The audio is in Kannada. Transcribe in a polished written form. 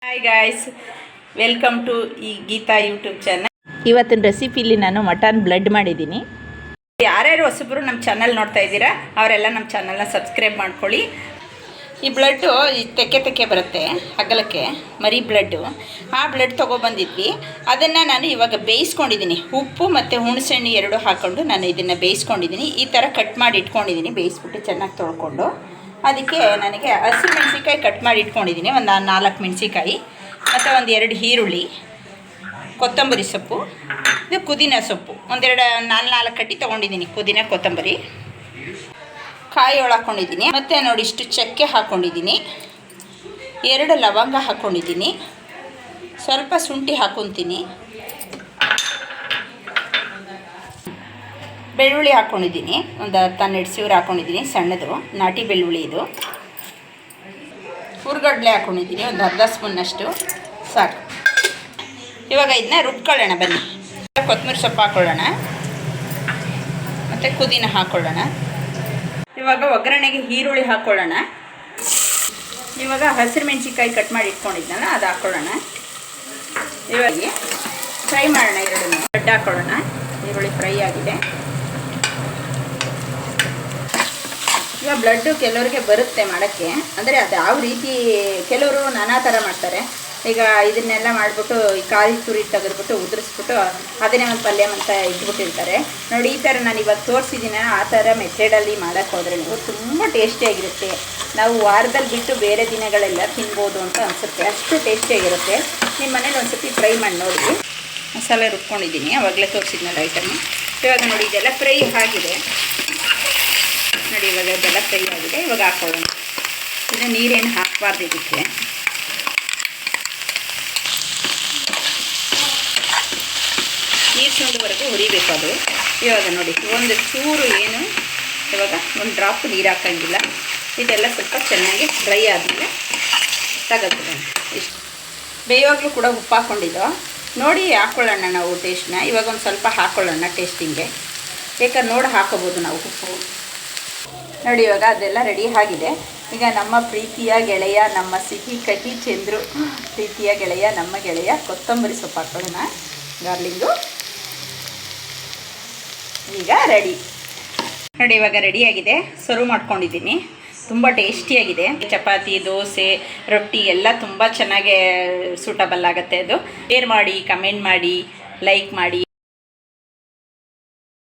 ಹಾಯ್ ಗಾಯ್ಸ್, ವೆಲ್ಕಮ್ ಟು ಈ ಗೀತಾ ಯೂಟ್ಯೂಬ್ ಚಾನಲ್. ಇವತ್ತಿನ ರೆಸಿಪಿಲಿ ನಾನು ಮಟನ್ ಬ್ಲಡ್ ಮಾಡಿದ್ದೀನಿ. ಯಾರ್ಯಾರು ಹೊಸಬ್ರು ನಮ್ಮ ಚಾನಲ್ ನೋಡ್ತಾ ಇದ್ದೀರಾ ಅವರೆಲ್ಲ ನಮ್ಮ ಚಾನಲ್ನ ಸಬ್ಸ್ಕ್ರೈಬ್ ಮಾಡ್ಕೊಳ್ಳಿ. ಈ ಬ್ಲಡ್ಡು ತೆಕ್ಕೆ ಬರುತ್ತೆ ಅಗಲಕ್ಕೆ, ಮರಿ ಬ್ಲಡ್ಡು. ಆ ಬ್ಲಡ್ ತೊಗೊಬಂದಿದ್ವಿ. ಅದನ್ನು ನಾನು ಇವಾಗ ಬೇಯಿಸ್ಕೊಂಡಿದ್ದೀನಿ. ಉಪ್ಪು ಮತ್ತು ಹುಣಸೆಹಣ್ಣು ಎರಡು ಹಾಕ್ಕೊಂಡು ನಾನು ಇದನ್ನು ಬೇಯಿಸ್ಕೊಂಡಿದ್ದೀನಿ. ಈ ಥರ ಕಟ್ ಮಾಡಿ ಇಟ್ಕೊಂಡಿದ್ದೀನಿ, ಬೇಯಿಸ್ಬಿಟ್ಟು ಚೆನ್ನಾಗಿ ತೊಳ್ಕೊಂಡು. ಅದಕ್ಕೆ ನನಗೆ ಹಸಿರು ಮೆಣಸಿನ್ಕಾಯಿ ಕಟ್ ಮಾಡಿ ಇಟ್ಕೊಂಡಿದ್ದೀನಿ, ಒಂದು 4 ಮೆಣಸಿನ್ಕಾಯಿ ಮತ್ತು ಒಂದು 2 ಈರುಳ್ಳಿ, ಕೊತ್ತಂಬರಿ ಸೊಪ್ಪು, ಇದು ಪುದೀನ ಸೊಪ್ಪು ಒಂದೆರಡು 4 ಕಟ್ಟಿ ತೊಗೊಂಡಿದ್ದೀನಿ. ಪುದೀನ ಕೊತ್ತಂಬರಿ ಕಾಯಿ ಒಳಗೆ ಹಾಕ್ಕೊಂಡಿದ್ದೀನಿ. ಮತ್ತು ನೋಡಿ ಇಷ್ಟು ಚಕ್ಕೆ ಹಾಕ್ಕೊಂಡಿದ್ದೀನಿ, 2 ಲವಂಗ ಹಾಕ್ಕೊಂಡಿದ್ದೀನಿ, ಸ್ವಲ್ಪ ಶುಂಠಿ ಹಾಕ್ಕೊತೀನಿ, ಬೆಳ್ಳುಳ್ಳಿ ಹಾಕ್ಕೊಂಡಿದ್ದೀನಿ, ಒಂದು 10-12 ಸೀರೆ ಹಾಕ್ಕೊಂಡಿದ್ದೀನಿ, ಸಣ್ಣದು ನಾಟಿ ಬೆಳ್ಳುಳ್ಳಿ ಇದು. ಹುರ್ಗಡ್ಲೆ ಹಾಕ್ಕೊಂಡಿದ್ದೀನಿ, ಒಂದು ಅರ್ಧ ಸ್ಪೂನ್ನಷ್ಟು ಸಾಕು. ಇವಾಗ ಇದನ್ನ ರುಬ್ಕೊಳ್ಳೋಣ ಬನ್ನಿ. ಕೊತ್ತಂಬರಿ ಸೊಪ್ಪು ಹಾಕ್ಕೊಳ್ಳೋಣ ಮತ್ತು ಪುದೀನ ಹಾಕ್ಕೊಳ್ಳೋಣ. ಇವಾಗ ಒಗ್ಗರಣೆಗೆ ಈರುಳ್ಳಿ ಹಾಕ್ಕೊಳ್ಳೋಣ. ಇವಾಗ ಹಸಿರು ಮೆಣಸಿನ್ಕಾಯಿ ಕಟ್ ಮಾಡಿ ಇಟ್ಕೊಂಡಿದ್ನಲ್ಲ ಅದು ಹಾಕ್ಕೊಳ್ಳೋಣ. ಇವಾಗ ಫ್ರೈ ಮಾಡೋಣ. ಈರುಳ್ಳಿ ಬ್ಲಡ್ ಹಾಕ್ಕೊಳ್ಳೋಣ. ಈರುಳ್ಳಿ ಫ್ರೈ ಆಗಿದೆ. ಇವಾಗ ಬ್ಲಡ್ಡು ಕೆಲವರಿಗೆ ಬರುತ್ತೆ ಮಾಡೋಕ್ಕೆ, ಅಂದರೆ ಅದು ಯಾವ ರೀತಿ, ಕೆಲವರು ನಾನಾ ಥರ ಮಾಡ್ತಾರೆ. ಈಗ ಇದನ್ನೆಲ್ಲ ಮಾಡಿಬಿಟ್ಟು ಈ ಕಾಯಿ ತುರಿ ತೆಗೆದ್ಬಿಟ್ಟು ಉದುರಿಸ್ಬಿಟ್ಟು ಅದನ್ನೇ ಒಂದು ಪಲ್ಯ ಅಂತ ಇಟ್ಬಿಟ್ಟಿರ್ತಾರೆ ನೋಡಿ. ಈ ಥರ ನಾನು ಇವಾಗ ತೋರಿಸಿದ್ದೀನಿ, ಆ ಥರ ಮೆಥಡಲ್ಲಿ ಮಾಡೋಕ್ಕೆ ಹೋದರೆ ನೀವು ತುಂಬ ಟೇಸ್ಟಿಯಾಗಿರುತ್ತೆ. ನಾವು ವಾರದಲ್ಲಿ ಬಿಟ್ಟು ಬೇರೆ ದಿನಗಳೆಲ್ಲ ತಿನ್ಬೋದು ಅಂತ ಅನಿಸುತ್ತೆ, ಅಷ್ಟು ಟೇಸ್ಟಿಯಾಗಿರುತ್ತೆ. ನಿಮ್ಮ ಮನೇಲಿ ಒಂದು ಸತಿ ಟ್ರೈ ಮಾಡಿ ನೋಡಿ. ಮಸಾಲೆ ರುಬ್ಕೊಂಡಿದ್ದೀನಿ, ಆವಾಗಲೇ ತೋರಿಸಿದ್ನಲ್ಲ ಐಟಮ್ಮು. ಇವಾಗ ನೋಡಿ ಇದೆಲ್ಲ ಫ್ರೈ ಆಗಿದೆ ನೋಡಿ. ಇವಾಗ ಇದೆಲ್ಲ ಫ್ರೈ ಆಗಿದೆ. ಇವಾಗ ಹಾಕ್ಕೊಳ್ಳೋಣ. ಇದು ನೀರೇನು ಹಾಕಬಾರ್ದು, ಇದಕ್ಕೆ ನೀರು ಸುಂಡವರೆಗೂ ಹುರಿಬೇಕು ಅದು. ಇವಾಗ ನೋಡಿ ಒಂದು ಚೂರು ಏನು, ಇವಾಗ ಒಂದು ಡ್ರಾಪ್ ನೀರು ಹಾಕೋಂಗಿಲ್ಲ. ಇದೆಲ್ಲ ಸ್ವಲ್ಪ ಚೆನ್ನಾಗಿ ಡ್ರೈ ಆದಮೇಲೆ ತೆಗೆದುಬಿಡೋಣ. ಇಷ್ಟು ಬೇಯುವಾಗಲೂ ಕೂಡ ಉಪ್ಪು ಹಾಕ್ಕೊಂಡಿದ್ದೋ ನೋಡಿ ಹಾಕ್ಕೊಳ್ಳೋಣ ನಾವು ಟೇಸ್ಟ್ನ. ಇವಾಗ ಒಂದು ಸ್ವಲ್ಪ ಹಾಕ್ಕೊಳ್ಳೋಣ ಟೇಸ್ಟಿಂಗೆ, ಬೇಕಾದ್ರೆ ನೋಡಿ ಹಾಕೋಬೋದು ನಾವು ಉಪ್ಪು ನೋಡಿ. ಇವಾಗ ಅದೆಲ್ಲ ರೆಡಿ ಆಗಿದೆ. ಈಗ ನಮ್ಮ ಪ್ರೀತಿಯ ಗೆಳೆಯ, ನಮ್ಮ ಸಿಹಿ ಕಹಿ ಚಂದ್ರು ಪ್ರೀತಿಯ ಗೆಳೆಯ, ನಮ್ಮ ಗೆಳೆಯ ಕೊತ್ತಂಬರಿ ಸೊಪ್ಪು ಹಾಕ್ಕೊಳ್ಳೋಣ, ಗಾರ್ಲಿಂಗು. ಈಗ ರೆಡಿ ನೋಡಿ. ಇವಾಗ ರೆಡಿಯಾಗಿದೆ, ಸರ್ವ್ ಮಾಡ್ಕೊಂಡಿದ್ದೀನಿ. ತುಂಬ ಟೇಸ್ಟಿಯಾಗಿದೆ. ಚಪಾತಿ, ದೋಸೆ, ರೊಟ್ಟಿ ಎಲ್ಲ ತುಂಬ ಚೆನ್ನಾಗೇ ಸೂಟಬಲ್ ಆಗುತ್ತೆ. ಅದು ಶೇರ್ ಮಾಡಿ, ಕಮೆಂಟ್ ಮಾಡಿ, ಲೈಕ್ ಮಾಡಿ.